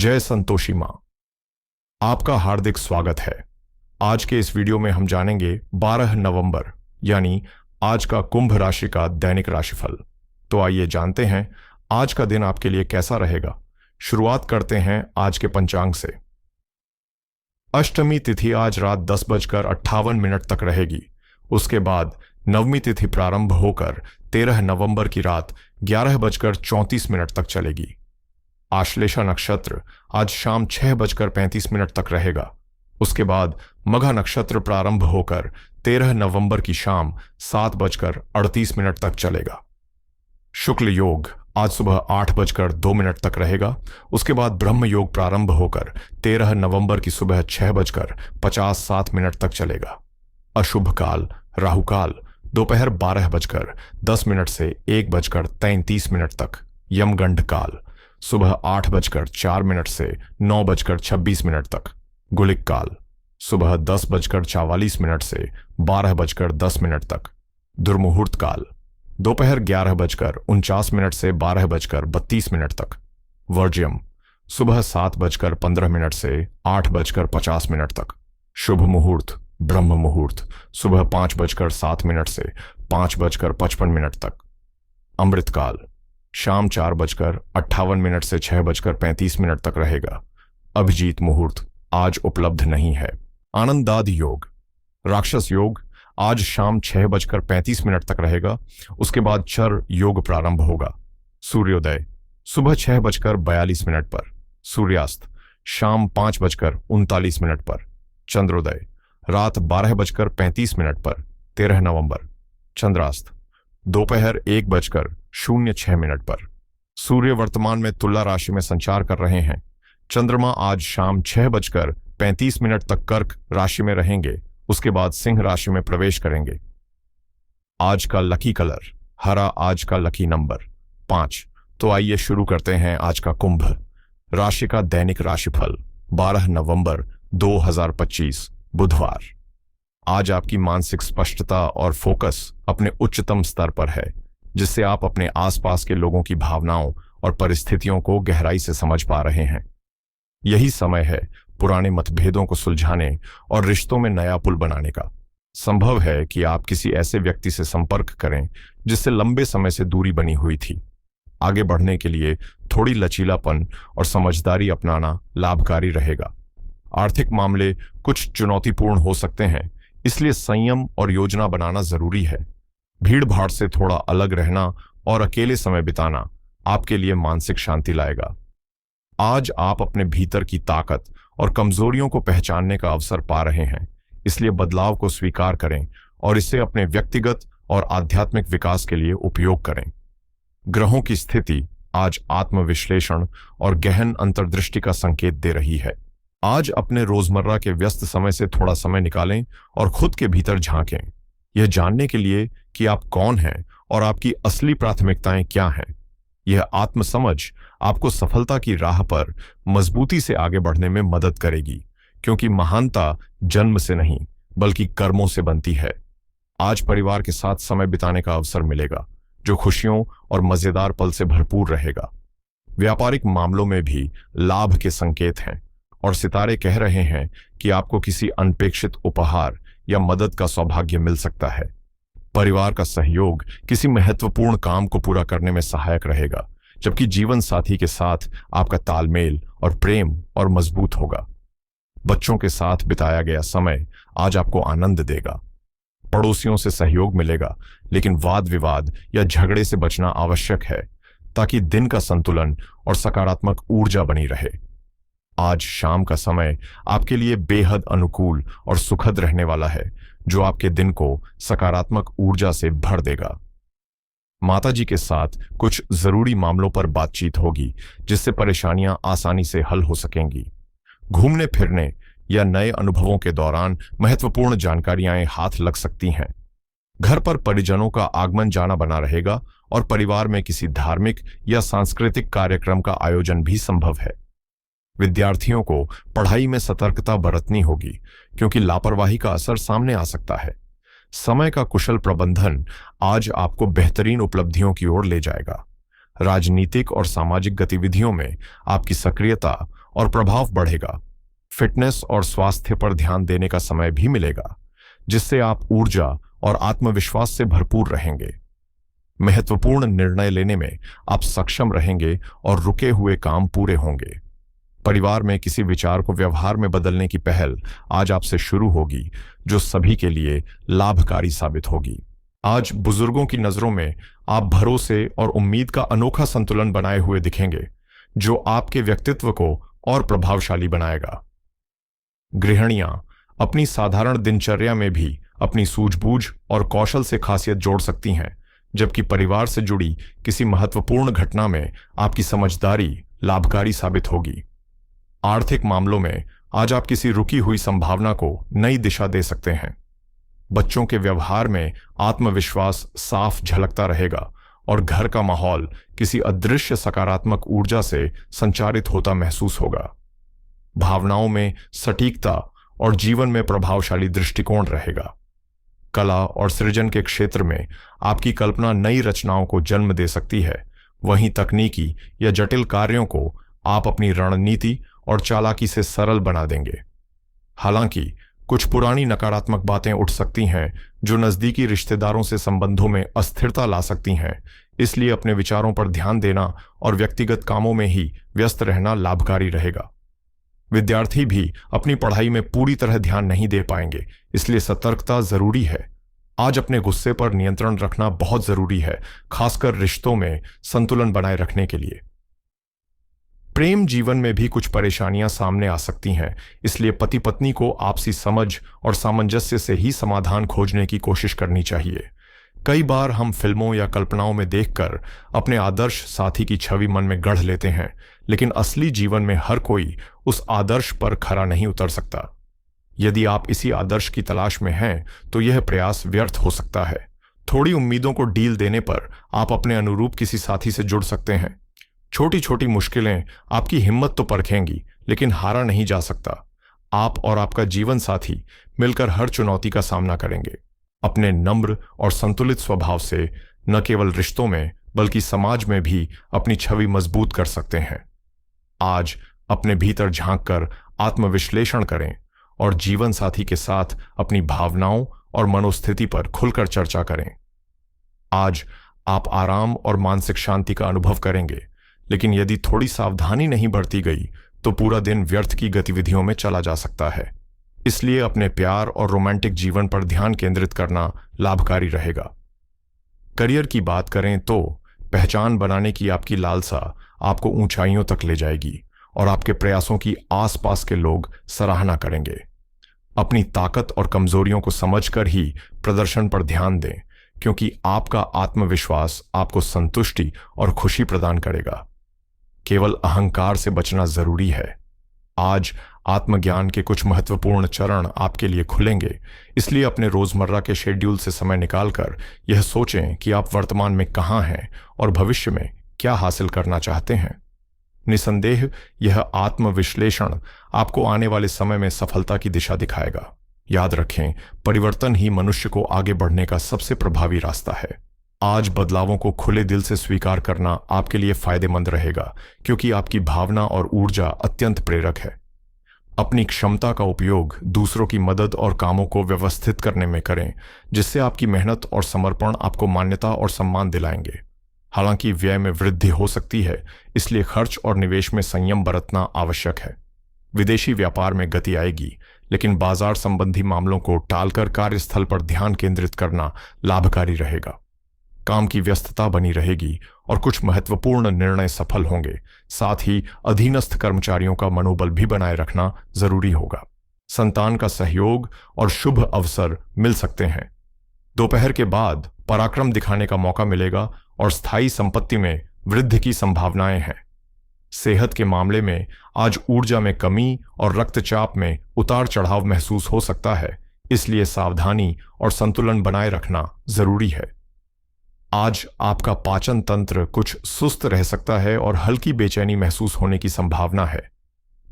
जय संतोषी मां, आपका हार्दिक स्वागत है। आज के इस वीडियो में हम जानेंगे 12 नवंबर यानी आज का कुंभ राशि का दैनिक राशिफल। तो आइए जानते हैं आज का दिन आपके लिए कैसा रहेगा। शुरुआत करते हैं आज के पंचांग से। अष्टमी तिथि आज रात 10:58 तक रहेगी। उसके बाद नवमी तिथि प्रारंभ होकर 13 नवंबर की रात 11:34 तक चलेगी। आश्लेषा नक्षत्र आज शाम 6:35 तक रहेगा। उसके बाद मघा नक्षत्र प्रारंभ होकर 13 नवंबर की शाम 7:38 तक चलेगा। शुक्ल योग आज सुबह 8:02 तक रहेगा। उसके बाद ब्रह्म योग प्रारंभ होकर 13 नवंबर की सुबह 6:57 तक चलेगा। अशुभ काल राहुकाल दोपहर 12:10 से 1:33 तक। यमगंड काल सुबह 8:04 से 9:26 तक। गुलिक काल सुबह 10:44 से 12:10 तक। दुर्मुहूर्त काल दोपहर 11:49 से 12:32 तक। वर्ज्यम सुबह 7:15 से 8:50 तक। शुभ मुहूर्त ब्रह्म मुहूर्त सुबह 5:07 से 5:55 तक। अमृत काल शाम 4:58 से 6:35 तक रहेगा। अभिजीत मुहूर्त आज उपलब्ध नहीं है। आनंदादि योग राक्षस योग आज शाम 6:35 तक रहेगा। उसके बाद चर योग प्रारंभ होगा। सूर्योदय सुबह 6:42 पर। सूर्यास्त शाम 5:39 पर। चंद्रोदय रात 12:35 पर 13 नवंबर। चंद्रास्त दोपहर 1:06 पर। सूर्य वर्तमान में तुला राशि में संचार कर रहे हैं। चंद्रमा आज शाम 6:35 तक कर्क राशि में रहेंगे। उसके बाद सिंह राशि में प्रवेश करेंगे। आज का लकी कलर हरा, आज का लकी नंबर 5। तो आइए शुरू करते हैं आज का कुंभ राशि का दैनिक राशिफल 12 नवंबर 2025 बुधवार। आज आपकी मानसिक स्पष्टता और फोकस अपने उच्चतम स्तर पर है, जिससे आप अपने आसपास के लोगों की भावनाओं और परिस्थितियों को गहराई से समझ पा रहे हैं। यही समय है पुराने मतभेदों को सुलझाने और रिश्तों में नया पुल बनाने का। संभव है कि आप किसी ऐसे व्यक्ति से संपर्क करें जिससे लंबे समय से दूरी बनी हुई थी। आगे बढ़ने के लिए थोड़ी लचीलापन और समझदारी अपनाना लाभकारी रहेगा। आर्थिक मामले कुछ चुनौतीपूर्ण हो सकते हैं, इसलिए संयम और योजना बनाना जरूरी है। भीड़ भाड़ से थोड़ा अलग रहना और अकेले समय बिताना आपके लिए मानसिक शांति लाएगा। आज आप अपने भीतर की ताकत और कमजोरियों को पहचानने का अवसर पा रहे हैं, इसलिए बदलाव को स्वीकार करें और इसे अपने व्यक्तिगत और आध्यात्मिक विकास के लिए उपयोग करें। ग्रहों की स्थिति आज आत्मविश्लेषण और गहन अंतर्दृष्टि का संकेत दे रही है। आज अपने रोजमर्रा के व्यस्त समय से थोड़ा समय निकालें और खुद के भीतर झांकें, यह जानने के लिए कि आप कौन हैं और आपकी असली प्राथमिकताएं क्या हैं। यह आत्मसमझ आपको सफलता की राह पर मजबूती से आगे बढ़ने में मदद करेगी, क्योंकि महानता जन्म से नहीं बल्कि कर्मों से बनती है। आज परिवार के साथ समय बिताने का अवसर मिलेगा, जो खुशियों और मजेदार पल से भरपूर रहेगा। व्यापारिक मामलों में भी लाभ के संकेत हैं और सितारे कह रहे हैं कि आपको किसी अनपेक्षित उपहार या मदद का सौभाग्य मिल सकता है। परिवार का सहयोग किसी महत्वपूर्ण काम को पूरा करने में सहायक रहेगा, जबकि जीवन साथी के साथ आपका तालमेल और प्रेम और मजबूत होगा। बच्चों के साथ बिताया गया समय आज आपको आनंद देगा। पड़ोसियों से सहयोग मिलेगा, लेकिन वाद विवाद या झगड़े से बचना आवश्यक है, ताकि दिन का संतुलन और सकारात्मक ऊर्जा बनी रहे। आज शाम का समय आपके लिए बेहद अनुकूल और सुखद रहने वाला है, जो आपके दिन को सकारात्मक ऊर्जा से भर देगा। माताजी के साथ कुछ जरूरी मामलों पर बातचीत होगी, जिससे परेशानियां आसानी से हल हो सकेंगी। घूमने फिरने या नए अनुभवों के दौरान महत्वपूर्ण जानकारियां हाथ लग सकती हैं। घर पर परिजनों का आगमन जाना बना रहेगा और परिवार में किसी धार्मिक या सांस्कृतिक कार्यक्रम का आयोजन भी संभव है। विद्यार्थियों को पढ़ाई में सतर्कता बरतनी होगी, क्योंकि लापरवाही का असर सामने आ सकता है। समय का कुशल प्रबंधन आज आपको बेहतरीन उपलब्धियों की ओर ले जाएगा। राजनीतिक और सामाजिक गतिविधियों में आपकी सक्रियता और प्रभाव बढ़ेगा। फिटनेस और स्वास्थ्य पर ध्यान देने का समय भी मिलेगा, जिससे आप ऊर्जा और आत्मविश्वास से भरपूर रहेंगे। महत्वपूर्ण निर्णय लेने में आप सक्षम रहेंगे और रुके हुए काम पूरे होंगे। परिवार में किसी विचार को व्यवहार में बदलने की पहल आज आपसे शुरू होगी, जो सभी के लिए लाभकारी साबित होगी। आज बुजुर्गों की नजरों में आप भरोसे और उम्मीद का अनोखा संतुलन बनाए हुए दिखेंगे, जो आपके व्यक्तित्व को और प्रभावशाली बनाएगा। गृहिणियां अपनी साधारण दिनचर्या में भी अपनी सूझबूझ और कौशल से खासियत जोड़ सकती हैं, जबकि परिवार से जुड़ी किसी महत्वपूर्ण घटना में आपकी समझदारी लाभकारी साबित होगी। आर्थिक मामलों में आज आप किसी रुकी हुई संभावना को नई दिशा दे सकते हैं। बच्चों के व्यवहार में आत्मविश्वास साफ झलकता रहेगा और घर का माहौल किसी अदृश्य सकारात्मक ऊर्जा से संचारित होता महसूस होगा। भावनाओं में सटीकता और जीवन में प्रभावशाली दृष्टिकोण रहेगा। कला और सृजन के क्षेत्र में आपकी कल्पना नई रचनाओं को जन्म दे सकती है। वहीं तकनीकी या जटिल कार्यों को आप अपनी रणनीति और चालाकी से सरल बना देंगे। हालांकि कुछ पुरानी नकारात्मक बातें उठ सकती हैं, जो नजदीकी रिश्तेदारों से संबंधों में अस्थिरता ला सकती हैं। इसलिए अपने विचारों पर ध्यान देना और व्यक्तिगत कामों में ही व्यस्त रहना लाभकारी रहेगा। विद्यार्थी भी अपनी पढ़ाई में पूरी तरह ध्यान नहीं दे पाएंगे, इसलिए सतर्कता जरूरी है। आज अपने गुस्से पर नियंत्रण रखना बहुत जरूरी है, खासकर रिश्तों में संतुलन बनाए रखने के लिए। प्रेम जीवन में भी कुछ परेशानियां सामने आ सकती हैं, इसलिए पति पत्नी को आपसी समझ और सामंजस्य से ही समाधान खोजने की कोशिश करनी चाहिए। कई बार हम फिल्मों या कल्पनाओं में देखकर अपने आदर्श साथी की छवि मन में गढ़ लेते हैं, लेकिन असली जीवन में हर कोई उस आदर्श पर खरा नहीं उतर सकता। यदि आप इसी आदर्श की तलाश में हैं, तो यह प्रयास व्यर्थ हो सकता है। थोड़ी उम्मीदों को ढील देने पर आप अपने अनुरूप किसी साथी से जुड़ सकते हैं। छोटी छोटी मुश्किलें आपकी हिम्मत तो परखेंगी, लेकिन हारा नहीं जा सकता। आप और आपका जीवन साथी मिलकर हर चुनौती का सामना करेंगे। अपने नम्र और संतुलित स्वभाव से न केवल रिश्तों में बल्कि समाज में भी अपनी छवि मजबूत कर सकते हैं। आज अपने भीतर झांककर आत्मविश्लेषण करें और जीवन साथी के साथ अपनी भावनाओं और मनोस्थिति पर खुलकर चर्चा करें। आज आप आराम और मानसिक शांति का अनुभव करेंगे, लेकिन यदि थोड़ी सावधानी नहीं बरती गई तो पूरा दिन व्यर्थ की गतिविधियों में चला जा सकता है। इसलिए अपने प्यार और रोमांटिक जीवन पर ध्यान केंद्रित करना लाभकारी रहेगा। करियर की बात करें तो पहचान बनाने की आपकी लालसा आपको ऊंचाइयों तक ले जाएगी और आपके प्रयासों की आसपास के लोग सराहना करेंगे। अपनी ताकत और कमजोरियों को समझकर ही प्रदर्शन पर ध्यान दें, क्योंकि आपका आत्मविश्वास आपको संतुष्टि और खुशी प्रदान करेगा। केवल अहंकार से बचना जरूरी है। आज आत्मज्ञान के कुछ महत्वपूर्ण चरण आपके लिए खुलेंगे, इसलिए अपने रोजमर्रा के शेड्यूल से समय निकालकर यह सोचें कि आप वर्तमान में कहां हैं और भविष्य में क्या हासिल करना चाहते हैं। निसंदेह यह आत्मविश्लेषण आपको आने वाले समय में सफलता की दिशा दिखाएगा। याद रखें, परिवर्तन ही मनुष्य को आगे बढ़ने का सबसे प्रभावी रास्ता है। आज बदलावों को खुले दिल से स्वीकार करना आपके लिए फायदेमंद रहेगा, क्योंकि आपकी भावना और ऊर्जा अत्यंत प्रेरक है। अपनी क्षमता का उपयोग दूसरों की मदद और कामों को व्यवस्थित करने में करें, जिससे आपकी मेहनत और समर्पण आपको मान्यता और सम्मान दिलाएंगे। हालांकि व्यय में वृद्धि हो सकती है, इसलिए खर्च और निवेश में संयम बरतना आवश्यक है। विदेशी व्यापार में गति आएगी, लेकिन बाजार संबंधी मामलों को टालकर कार्यस्थल पर ध्यान केंद्रित करना लाभकारी रहेगा। काम की व्यस्तता बनी रहेगी और कुछ महत्वपूर्ण निर्णय सफल होंगे। साथ ही अधीनस्थ कर्मचारियों का मनोबल भी बनाए रखना जरूरी होगा। संतान का सहयोग और शुभ अवसर मिल सकते हैं। दोपहर के बाद पराक्रम दिखाने का मौका मिलेगा और स्थायी संपत्ति में वृद्धि की संभावनाएं हैं। सेहत के मामले में आज ऊर्जा में कमी और रक्तचाप में उतार चढ़ाव महसूस हो सकता है, इसलिए सावधानी और संतुलन बनाए रखना जरूरी है। आज आपका पाचन तंत्र कुछ सुस्त रह सकता है और हल्की बेचैनी महसूस होने की संभावना है।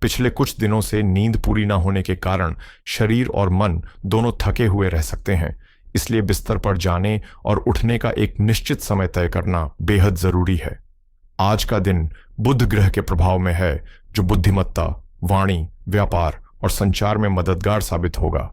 पिछले कुछ दिनों से नींद पूरी न होने के कारण शरीर और मन दोनों थके हुए रह सकते हैं, इसलिए बिस्तर पर जाने और उठने का एक निश्चित समय तय करना बेहद जरूरी है। आज का दिन बुध ग्रह के प्रभाव में है, जो बुद्धिमत्ता, वाणी, व्यापार और संचार में मददगार साबित होगा।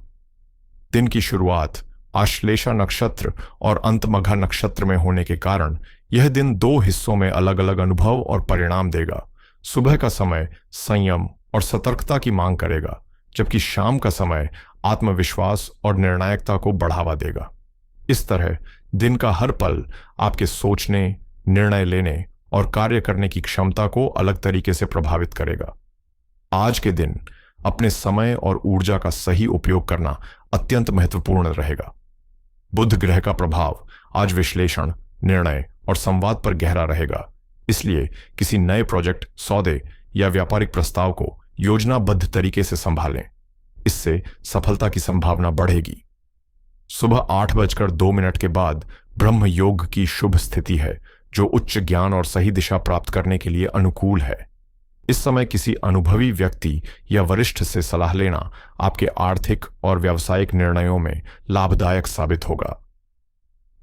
दिन की शुरुआत आश्लेषा नक्षत्र और अंत मघा नक्षत्र में होने के कारण यह दिन दो हिस्सों में अलग अलग अनुभव और परिणाम देगा। सुबह का समय संयम और सतर्कता की मांग करेगा, जबकि शाम का समय आत्मविश्वास और निर्णायकता को बढ़ावा देगा। इस तरह दिन का हर पल आपके सोचने, निर्णय लेने और कार्य करने की क्षमता को अलग तरीके से प्रभावित करेगा। आज के दिन अपने समय और ऊर्जा का सही उपयोग करना अत्यंत महत्वपूर्ण रहेगा। बुध ग्रह का प्रभाव आज विश्लेषण, निर्णय और संवाद पर गहरा रहेगा। इसलिए किसी नए प्रोजेक्ट, सौदे या व्यापारिक प्रस्ताव को योजनाबद्ध तरीके से संभालें। इससे सफलता की संभावना बढ़ेगी। सुबह 8:02 के बाद ब्रह्म योग की शुभ स्थिति है, जो उच्च ज्ञान और सही दिशा प्राप्त करने के लिए अनुकूल है। इस समय किसी अनुभवी व्यक्ति या वरिष्ठ से सलाह लेना आपके आर्थिक और व्यावसायिक निर्णयों में लाभदायक साबित होगा।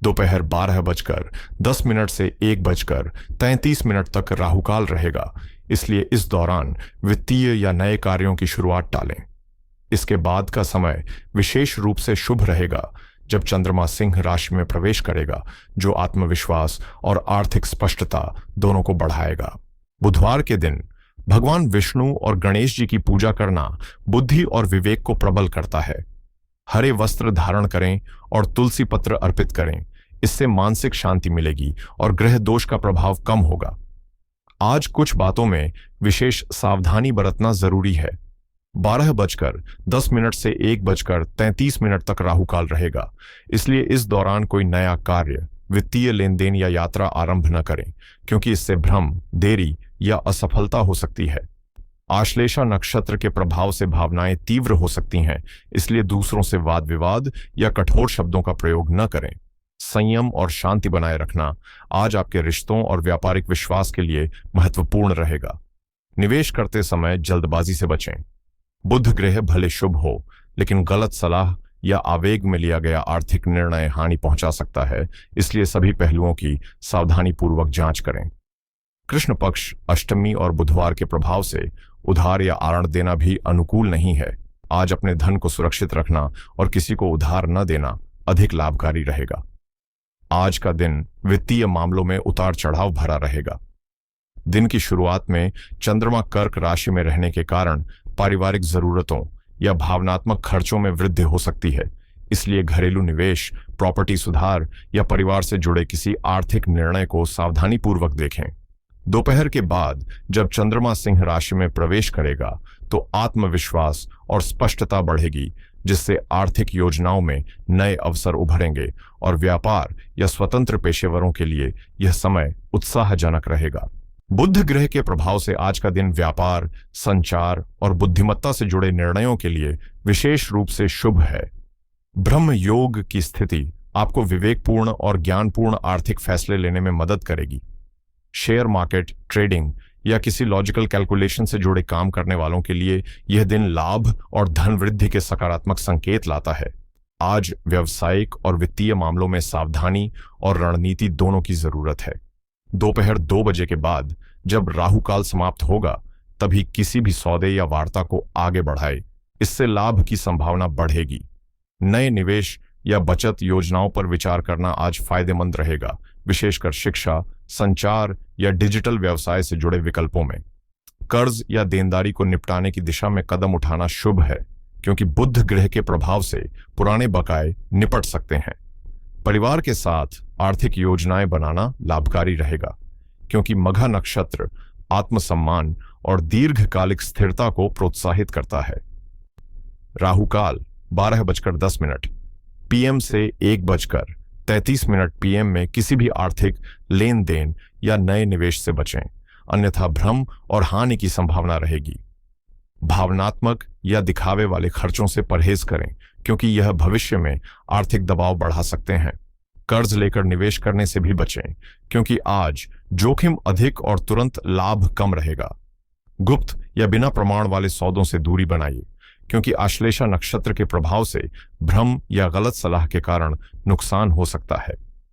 दोपहर 12:10 से 1:33 तक राहुकाल रहेगा, इसलिए इस दौरान वित्तीय या नए कार्यों की शुरुआत टालें। इसके बाद का समय विशेष रूप से शुभ रहेगा, जब चंद्रमा सिंह राशि में प्रवेश करेगा, जो आत्मविश्वास और आर्थिक स्पष्टता दोनों को बढ़ाएगा। बुधवार के दिन भगवान विष्णु और गणेश जी की पूजा करना बुद्धि और विवेक को प्रबल करता है। हरे वस्त्र धारण करें और तुलसी पत्र अर्पित करें। इससे मानसिक शांति मिलेगी और ग्रह दोष का प्रभाव कम होगा। आज कुछ बातों में विशेष सावधानी बरतना जरूरी है। 12:10 से 1:33 तक राहुकाल रहेगा, इसलिए इस दौरान कोई नया कार्य, वित्तीय लेन देन या यात्रा आरंभ न करें, क्योंकि इससे भ्रम, देरी या असफलता हो सकती है। आश्लेषा नक्षत्र के प्रभाव से भावनाएं तीव्र हो सकती हैं, इसलिए दूसरों से वाद विवाद या कठोर शब्दों का प्रयोग न करें। संयम और शांति बनाए रखना आज आपके रिश्तों और व्यापारिक विश्वास के लिए महत्वपूर्ण रहेगा। निवेश करते समय जल्दबाजी से बचें। बुध ग्रह भले शुभ हो, लेकिन गलत सलाह या आवेग में लिया गया आर्थिक निर्णय हानि पहुंचा सकता है, इसलिए सभी पहलुओं की सावधानी पूर्वक जांच करें। कृष्ण पक्ष, अष्टमी और बुधवार के प्रभाव से उधार या आरण देना भी अनुकूल नहीं है। आज अपने धन को सुरक्षित रखना और किसी को उधार न देना अधिक लाभकारी रहेगा। आज का दिन वित्तीय मामलों में उतार चढ़ाव भरा रहेगा। दिन की शुरुआत में चंद्रमा कर्क राशि में रहने के कारण पारिवारिक जरूरतों या भावनात्मक खर्चों में वृद्धि हो सकती है, इसलिए घरेलू निवेश, प्रॉपर्टी सुधार या परिवार से जुड़े किसी आर्थिक निर्णय को सावधानीपूर्वक देखें। दोपहर के बाद जब चंद्रमा सिंह राशि में प्रवेश करेगा, तो आत्मविश्वास और स्पष्टता बढ़ेगी, जिससे आर्थिक योजनाओं में नए अवसर उभरेंगे और व्यापार या स्वतंत्र पेशेवरों के लिए यह समय उत्साहजनक रहेगा। बुध ग्रह के प्रभाव से आज का दिन व्यापार, संचार और बुद्धिमत्ता से जुड़े निर्णयों के लिए विशेष रूप से शुभ है। ब्रह्म योग की स्थिति आपको विवेकपूर्ण और ज्ञानपूर्ण आर्थिक फैसले लेने में मदद करेगी। शेयर मार्केट, ट्रेडिंग या किसी लॉजिकल कैलकुलेशन से जुड़े काम करने वालों के लिए यह दिन लाभ और धन वृद्धि के सकारात्मक संकेत लाता है। आज व्यवसायिक और वित्तीय मामलों में सावधानी और रणनीति दोनों की जरूरत है। दोपहर 2 बजे के बाद जब राहुकाल समाप्त होगा, तभी किसी भी सौदे या वार्ता को आगे बढ़ाए। इससे लाभ की संभावना बढ़ेगी। नए निवेश या बचत योजनाओं पर विचार करना आज फायदेमंद रहेगा, विशेषकर शिक्षा, संचार या डिजिटल व्यवसाय से जुड़े विकल्पों में। कर्ज या देनदारी को निपटाने की दिशा में कदम उठाना शुभ है, क्योंकि बुध ग्रह के प्रभाव से पुराने बकाये निपट सकते हैं। परिवार के साथ आर्थिक योजनाएं बनाना लाभकारी रहेगा, क्योंकि मघा नक्षत्र आत्मसम्मान और दीर्घकालिक स्थिरता को प्रोत्साहित करता है। राहुकाल 12:10 PM से 1:33 PM में किसी भी आर्थिक लेन देन या नए निवेश से बचें, अन्यथा भ्रम और हानि की संभावना रहेगी। भावनात्मक या दिखावे वाले खर्चों से परहेज करें, क्योंकि यह भविष्य में आर्थिक दबाव बढ़ा सकते हैं। कर्ज लेकर निवेश करने से भी बचें, क्योंकि आज जोखिम अधिक और तुरंत लाभ कम रहेगा। गुप्त या बिना प्रमाण वाले सौदों से दूरी बनाइए, क्योंकि आश्लेषा नक्षत्र के प्रभाव से भ्रम या गलत सलाह के कारण नुकसान हो सकता है।